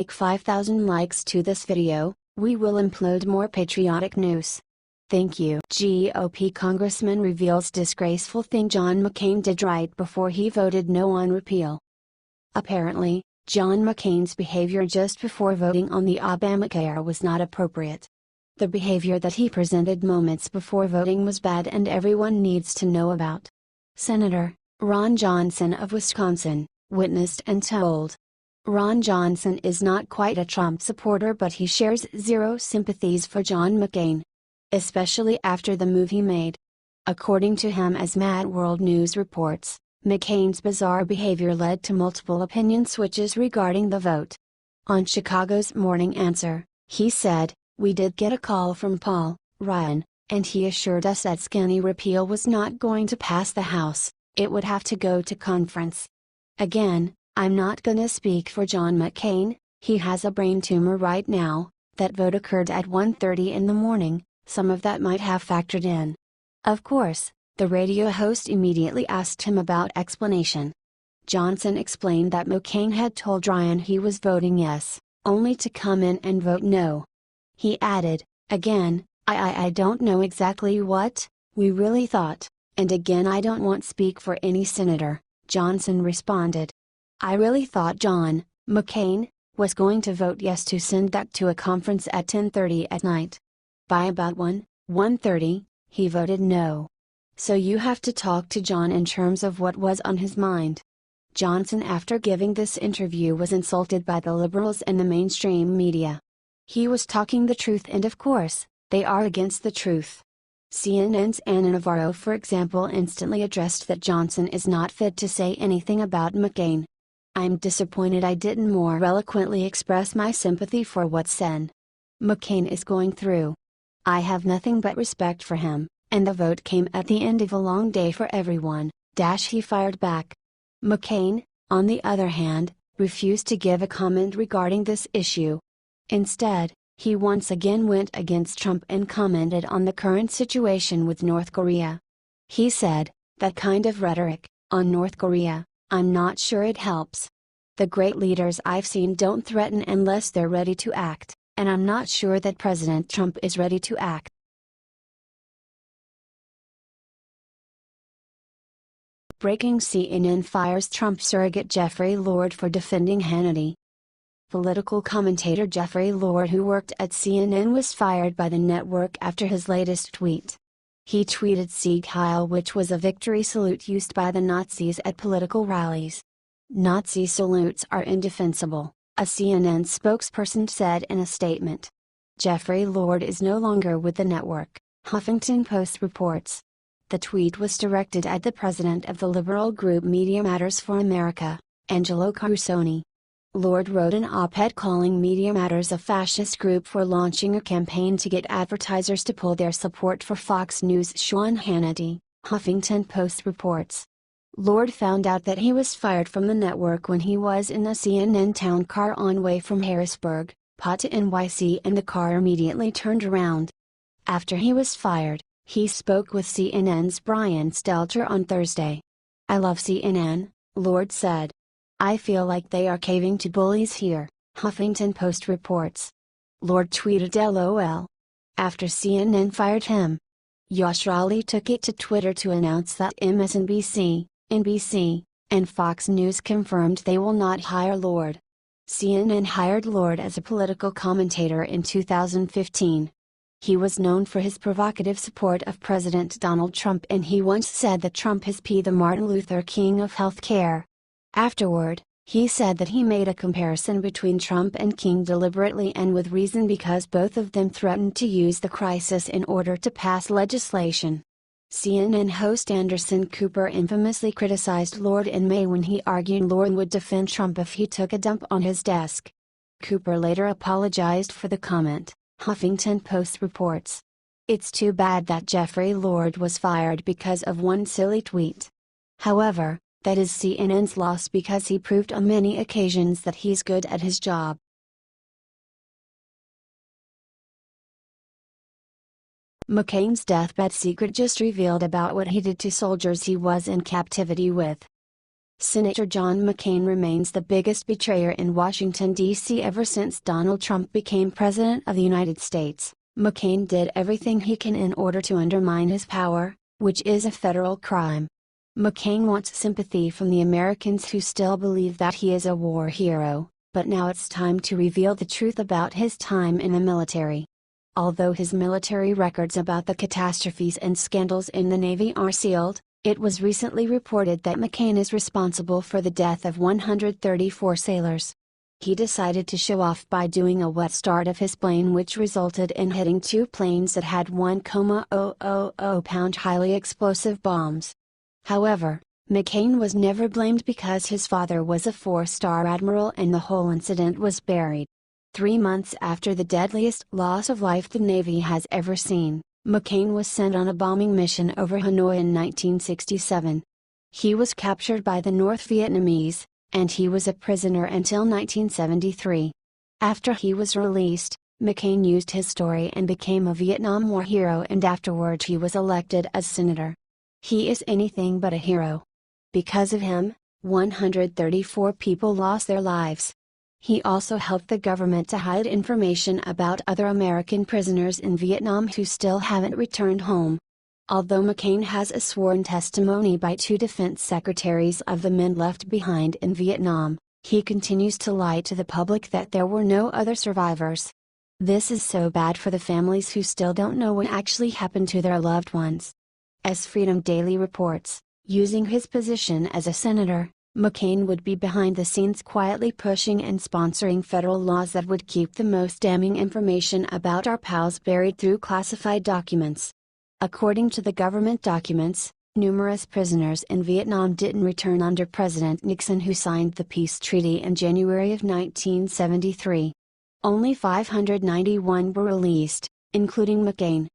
Like 5,000 likes to this video, we will upload more patriotic news. Thank you. GOP Congressman reveals disgraceful thing John McCain did right before he voted no on repeal. Apparently, John McCain's behavior just before voting on the Obamacare was not appropriate. The behavior that he presented moments before voting was bad and everyone needs to know about. Senator Ron Johnson of Wisconsin witnessed and told. Ron Johnson is not quite a Trump supporter, but he shares zero sympathies for John McCain, especially after the move he made. According to him, as Mad World News reports, McCain's bizarre behavior led to multiple opinion switches regarding the vote. On Chicago's Morning Answer, he said, "We did get a call from Paul Ryan, and he assured us that skinny repeal was not going to pass the House, it would have to go to conference. Again, I'm not gonna speak for John McCain, he has a brain tumor right now. That vote occurred at 1:30 in the morning, some of that might have factored in." Of course, the radio host immediately asked him about explanation. Johnson explained that McCain had told Ryan he was voting yes, only to come in and vote no. He added, "Again, I don't know exactly what we really thought, and again I don't want to speak for any senator." Johnson responded, "I really thought John McCain was going to vote yes to send that to a conference at 10:30 at night. By about 1:30, he voted no. So you have to talk to John in terms of what was on his mind." Johnson, after giving this interview, was insulted by the liberals and the mainstream media. He was talking the truth, and of course, they are against the truth. CNN's Ana Navarro, for example, instantly addressed that Johnson is not fit to say anything about McCain. "I'm disappointed I didn't more eloquently express my sympathy for what Sen. McCain is going through. I have nothing but respect for him, and the vote came at the end of a long day for everyone." He fired back. McCain, on the other hand, refused to give a comment regarding this issue. Instead, he once again went against Trump and commented on the current situation with North Korea. He said, "That kind of rhetoric, on North Korea, I'm not sure it helps. The great leaders I've seen don't threaten unless they're ready to act, and I'm not sure that President Trump is ready to act." Breaking: CNN fires Trump surrogate Jeffrey Lord for defending Hannity. Political commentator Jeffrey Lord, who worked at CNN, was fired by the network after his latest tweet. He tweeted "Sieg Heil," which was a victory salute used by the Nazis at political rallies. "Nazi salutes are indefensible," a CNN spokesperson said in a statement. Jeffrey Lord is no longer with the network, Huffington Post reports. The tweet was directed at the president of the liberal group Media Matters for America, Angelo Carusone. Lord wrote an op-ed calling Media Matters a fascist group for launching a campaign to get advertisers to pull their support for Fox News' Sean Hannity, Huffington Post reports. Lord found out that he was fired from the network when he was in a CNN town car on way from Harrisburg, PA to NYC, and the car immediately turned around. After he was fired, he spoke with CNN's Brian Stelter on Thursday. "I love CNN," Lord said. "I feel like they are caving to bullies here," Huffington Post reports. Lord tweeted LOL. After CNN fired him. Yash Raleigh took it to Twitter to announce that MSNBC, NBC, and Fox News confirmed they will not hire Lord. CNN hired Lord as a political commentator in 2015. He was known for his provocative support of President Donald Trump, and he once said that Trump is the Martin Luther King of healthcare. Afterward, he said that he made a comparison between Trump and King deliberately and with reason, because both of them threatened to use the crisis in order to pass legislation. CNN host Anderson Cooper infamously criticized Lord in May when he argued Lord would defend Trump if he took a dump on his desk. Cooper later apologized for the comment, Huffington Post reports. "It's too bad that Jeffrey Lord was fired because of one silly tweet. However, that is CNN's loss, because he proved on many occasions that he's good at his job." McCain's deathbed secret just revealed about what he did to soldiers he was in captivity with. Senator John McCain remains the biggest betrayer in Washington, D.C. ever since Donald Trump became President of the United States. McCain did everything he can in order to undermine his power, which is a federal crime. McCain wants sympathy from the Americans who still believe that he is a war hero, but now it's time to reveal the truth about his time in the military. Although his military records about the catastrophes and scandals in the Navy are sealed, it was recently reported that McCain is responsible for the death of 134 sailors. He decided to show off by doing a wet start of his plane, which resulted in hitting two planes that had 1,000-pound highly explosive bombs. However, McCain was never blamed because his father was a four-star admiral and the whole incident was buried. 3 months after the deadliest loss of life the Navy has ever seen, McCain was sent on a bombing mission over Hanoi in 1967. He was captured by the North Vietnamese, and he was a prisoner until 1973. After he was released, McCain used his story and became a Vietnam War hero, and afterward he was elected as senator. He is anything but a hero. Because of him, 134 people lost their lives. He also helped the government to hide information about other American prisoners in Vietnam who still haven't returned home. Although McCain has a sworn testimony by 2 defense secretaries of the men left behind in Vietnam, he continues to lie to the public that there were no other survivors. This is so bad for the families who still don't know what actually happened to their loved ones. As Freedom Daily reports, using his position as a senator, McCain would be behind the scenes quietly pushing and sponsoring federal laws that would keep the most damning information about our pals buried through classified documents. According to the government documents, numerous prisoners in Vietnam didn't return under President Nixon, who signed the peace treaty in January of 1973. Only 591 were released, including McCain.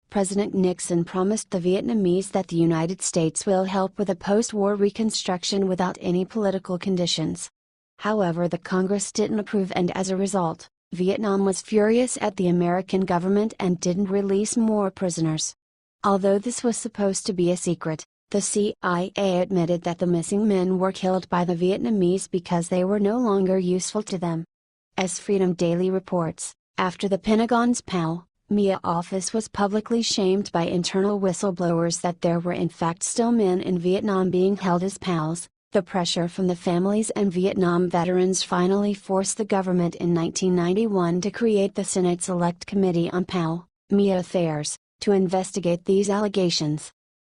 President Nixon promised the Vietnamese that the United States will help with a post-war reconstruction without any political conditions. However, the Congress didn't approve, and as a result, Vietnam was furious at the American government and didn't release more prisoners. Although this was supposed to be a secret, the CIA admitted that the missing men were killed by the Vietnamese because they were no longer useful to them. As Freedom Daily reports, after the Pentagon's PAL-MIA office was publicly shamed by internal whistleblowers that there were in fact still men in Vietnam being held as PALs, the pressure from the families and Vietnam veterans finally forced the government in 1991 to create the Senate Select Committee on PAL-MIA Affairs, to investigate these allegations.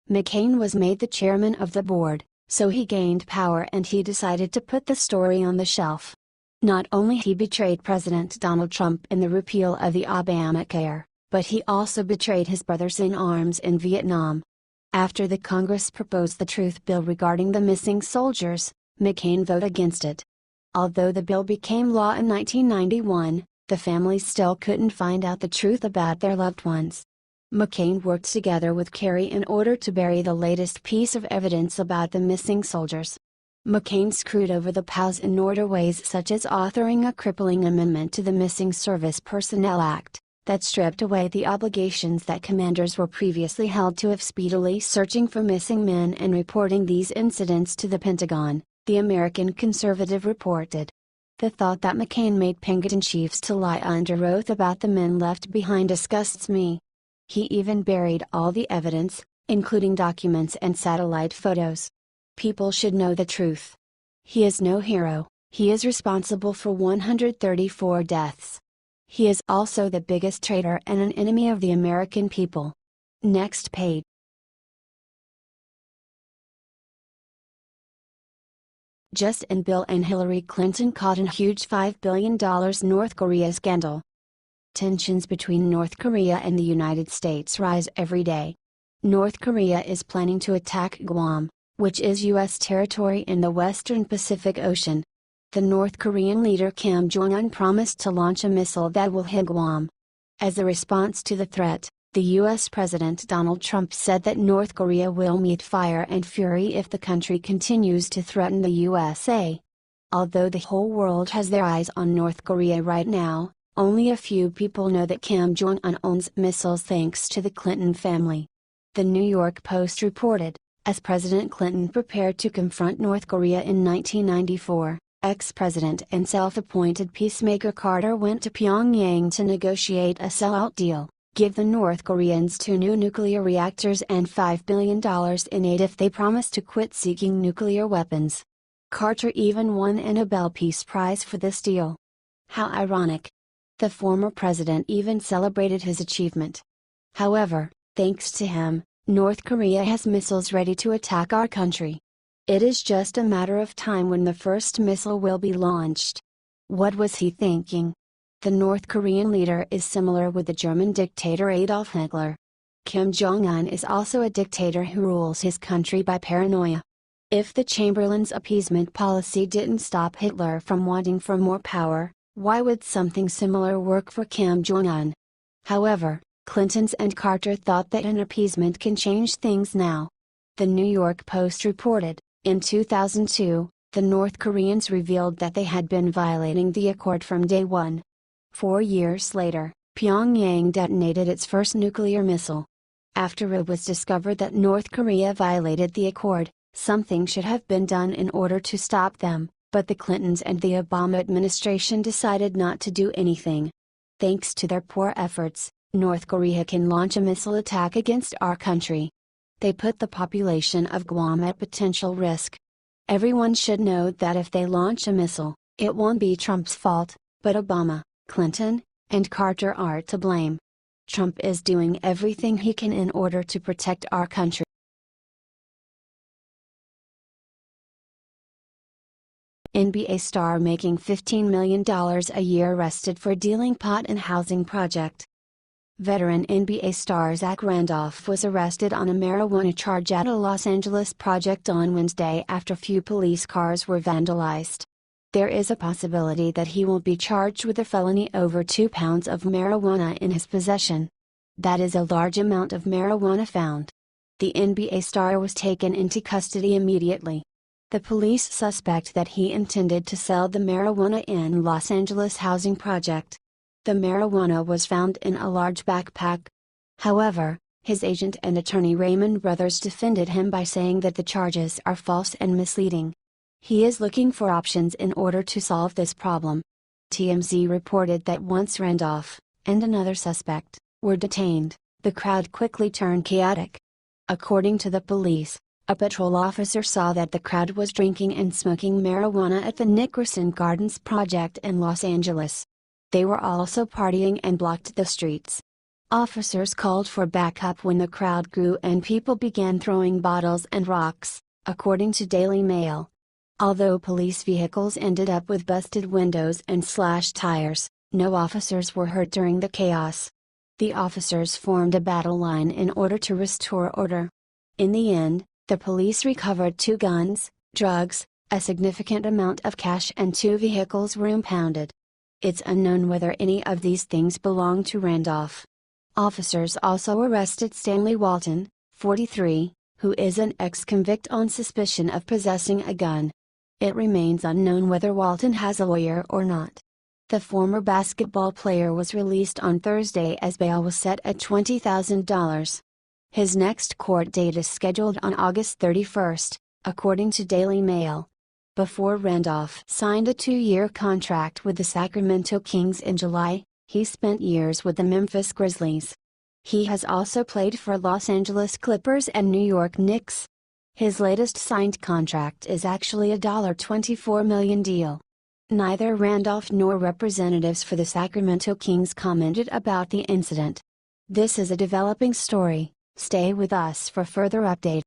McCain was made the chairman of the board, so he gained power and he decided to put the story on the shelf. Not only he betrayed President Donald Trump in the repeal of the Obamacare, but he also betrayed his brothers in arms in Vietnam. After the Congress proposed the Truth Bill regarding the missing soldiers, McCain voted against it. Although the bill became law in 1991, the families still couldn't find out the truth about their loved ones. McCain worked together with Kerry in order to bury the latest piece of evidence about the missing soldiers. McCain screwed over the PALs in ways such as authoring a crippling amendment to the Missing Service Personnel Act, that stripped away the obligations that commanders were previously held to of speedily searching for missing men and reporting these incidents to the Pentagon, the American Conservative reported. The thought that McCain made Pinkerton chiefs to lie under oath about the men left behind disgusts me. He even buried all the evidence, including documents and satellite photos. People should know the truth. He is no hero, he is responsible for 134 deaths. He is also the biggest traitor and an enemy of the American people. Next page. Justin Bill and Hillary Clinton caught in huge $5 billion North Korea scandal. Tensions between North Korea and the United States rise every day. North Korea is planning to attack Guam, which is U.S. territory in the western Pacific Ocean. The North Korean leader Kim Jong-un promised to launch a missile that will hit Guam. As a response to the threat, the U.S. President Donald Trump said that North Korea will meet fire and fury if the country continues to threaten the USA. Although the whole world has their eyes on North Korea right now, only a few people know that Kim Jong-un owns missiles thanks to the Clinton family. The New York Post reported, As President Clinton prepared to confront North Korea in 1994, ex-president and self-appointed peacemaker Carter went to Pyongyang to negotiate a sellout deal, give the North Koreans 2 new nuclear reactors and $5 billion in aid if they promised to quit seeking nuclear weapons. Carter even won a Nobel Peace Prize for this deal. How ironic. The former president even celebrated his achievement. However, thanks to him, North Korea has missiles ready to attack our country. It is just a matter of time when the first missile will be launched. What was he thinking? The North Korean leader is similar with the German dictator Adolf Hitler. Kim Jong-un is also a dictator who rules his country by paranoia. If the Chamberlain's appeasement policy didn't stop Hitler from wanting for more power, why would something similar work for Kim Jong-un? However, Clinton's and Carter thought that an appeasement can change things now. The New York Post reported, in 2002, the North Koreans revealed that they had been violating the accord from day one. 4 years later, Pyongyang detonated its first nuclear missile. After it was discovered that North Korea violated the accord, something should have been done in order to stop them, but the Clintons and the Obama administration decided not to do anything. Thanks to their poor efforts, North Korea can launch a missile attack against our country. They put the population of Guam at potential risk. Everyone should know that if they launch a missile, it won't be Trump's fault, but Obama, Clinton, and Carter are to blame. Trump is doing everything he can in order to protect our country. NBA star making $15 million a year arrested for dealing pot in housing project. Veteran NBA star Zach Randolph was arrested on a marijuana charge at a Los Angeles project on Wednesday after few police cars were vandalized. There is a possibility that he will be charged with a felony over 2 pounds of marijuana in his possession. That is a large amount of marijuana found. The NBA star was taken into custody immediately. The police suspect that he intended to sell the marijuana in Los Angeles housing project. The marijuana was found in a large backpack. However, his agent and attorney Raymond Brothers defended him by saying that the charges are false and misleading. He is looking for options in order to solve this problem. TMZ reported that once Randolph, and another suspect, were detained, the crowd quickly turned chaotic. According to the police, a patrol officer saw that the crowd was drinking and smoking marijuana at the Nickerson Gardens project in Los Angeles. They were also partying and blocked the streets. Officers called for backup when the crowd grew and people began throwing bottles and rocks, according to Daily Mail. Although police vehicles ended up with busted windows and slashed tires, no officers were hurt during the chaos. The officers formed a battle line in order to restore order. In the end, the police recovered 2 guns, drugs, a significant amount of cash and 2 vehicles were impounded. It's unknown whether any of these things belong to Randolph. Officers also arrested Stanley Walton, 43, who is an ex-convict on suspicion of possessing a gun. It remains unknown whether Walton has a lawyer or not. The former basketball player was released on Thursday as bail was set at $20,000. His next court date is scheduled on August 31st, according to Daily Mail. Before Randolph signed a 2-year contract with the Sacramento Kings in July, he spent years with the Memphis Grizzlies. He has also played for Los Angeles Clippers and New York Knicks. His latest signed contract is actually a $24 million deal. Neither Randolph nor representatives for the Sacramento Kings commented about the incident. This is a developing story. Stay with us for further updates.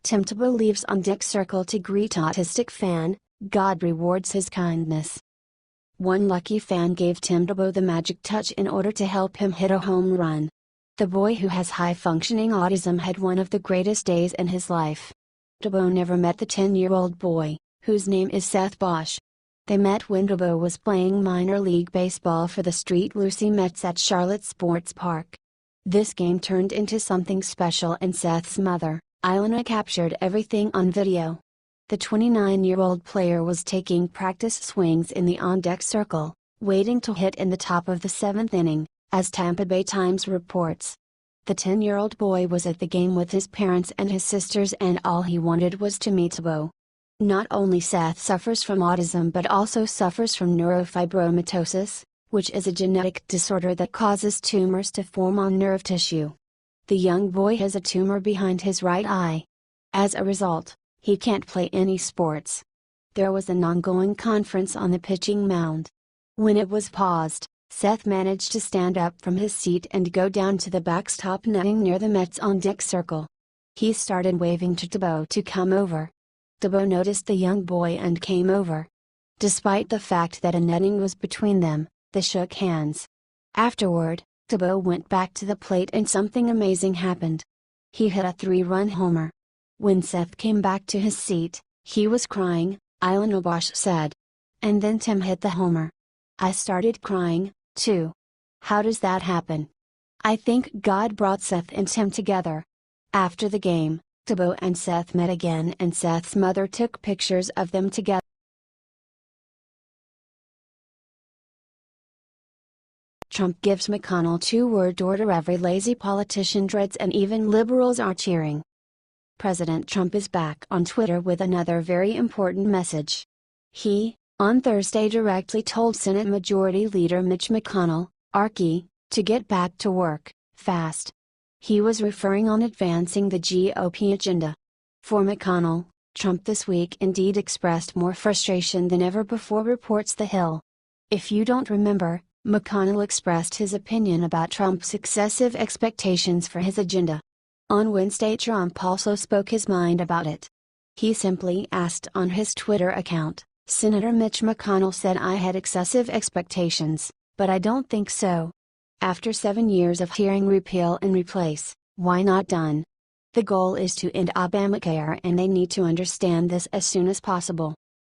Tebow leaves ondeck circle to greet autistic fan, God rewards his kindness. One lucky fan gave Tebow the magic touch in order to help him hit a home run. The boy who has high-functioning autism had one of the greatest days in his life. Tebow never met the 10-year-old boy, whose name is Seth Bosch. They met when Tebow was playing minor league baseball for the St. Lucie Mets at Charlotte Sports Park. This game turned into something special and Seth's mother, Ilana, captured everything on video. The 29-year-old player was taking practice swings in the on-deck circle, waiting to hit in the top of the 7th inning, As Tampa Bay Times reports, the 10-year-old boy was at the game with his parents and his sisters, and all he wanted was to meet Tebow. Not only Seth suffers from autism but also suffers from neurofibromatosis, which is a genetic disorder that causes tumors to form on nerve tissue. The young boy has a tumor behind his right eye. As a result, he can't play any sports. There was an ongoing conference on the pitching mound. When it was paused, Seth managed to stand up from his seat and go down to the backstop netting near the Mets on-deck circle. He started waving to Tebow to come over. Tebow noticed the young boy and came over. Despite the fact that a netting was between them, they shook hands. Afterward, Tebow went back to the plate and something amazing happened. He hit a 3-run homer. When Seth came back to his seat, he was crying, Ilan Obosh said. And then Tim hit the homer. I started crying, too. How does that happen? I think God brought Seth and Tim together. After the game, Tebow and Seth met again and Seth's mother took pictures of them together. Trump gives McConnell 2-word order every lazy politician dreads and even liberals are cheering. President Trump is back on Twitter with another very important message. He, on Thursday, directly told Senate Majority Leader Mitch McConnell, RK, to get back to work, fast. He was referring on advancing the GOP agenda. For McConnell, Trump this week indeed expressed more frustration than ever before, reports The Hill. If you don't remember, McConnell expressed his opinion about Trump's excessive expectations for his agenda. On Wednesday, Trump also spoke his mind about it. He simply asked on his Twitter account, Senator Mitch McConnell said I had excessive expectations, but I don't think so. After 7 years of hearing repeal and replace, why not done? The goal is to end Obamacare and they need to understand this as soon as possible.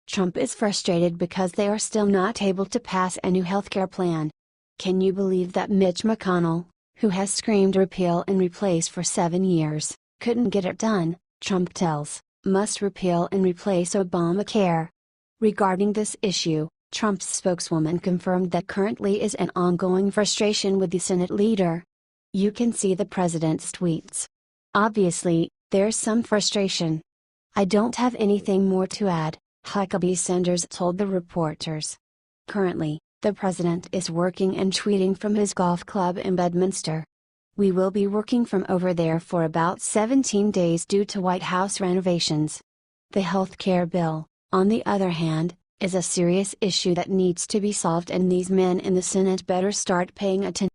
Trump is frustrated because they are still not able to pass a new healthcare plan. Can you believe that Mitch McConnell, who has screamed repeal and replace for 7 years, couldn't get it done? Trump tells, must repeal and replace Obamacare. Regarding this issue, Trump's spokeswoman confirmed that currently is an ongoing frustration with the Senate leader. You can see the president's tweets. Obviously, there's some frustration. I don't have anything more to add, Huckabee Sanders told the reporters. Currently, the president is working and tweeting from his golf club in Bedminster. We will be working from over there for about 17 days due to White House renovations. The health care bill, on the other hand, is a serious issue that needs to be solved, and these men in the Senate better start paying attention.